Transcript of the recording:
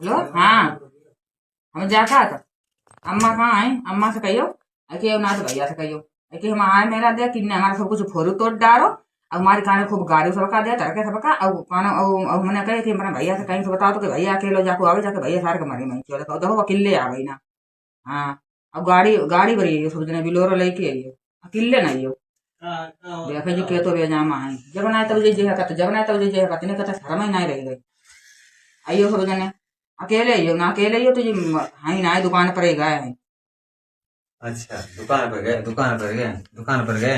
Hello हाँ हम जाता था अम्मा कहाँ आई अम्मा से कहियो कि ना तो भैया से कहियो कि हम आए मेरा दे किन्ने हमारा सब कुछ फोरू तोड़ डारो अब हमारे काने खूब गाड़ी सबका दिया तरके सबका अब कानो अब मैंने कहे कि मैंने भैया से कहीं से बताओ तो कि भैया अकेलो जाको आवे जाके भैया सारे के मारी मैं चलो देखो अकेले आ गई ना। हाँ अब गाड़ी गाड़ी भरी है सब जने बिलोरो लेके आई है अकेले नहीं हो देखे जी के तो बेजामा है जब ना तब जे है जब ना तब जे है ने कहता शर्म ही नहीं रही गई आइयो सब जने अकेले ही हो ना अकेले ही हो तो जी हाँ ना दुकान पर ही गए हैं। अच्छा दुकान पर गए दुकान पर गए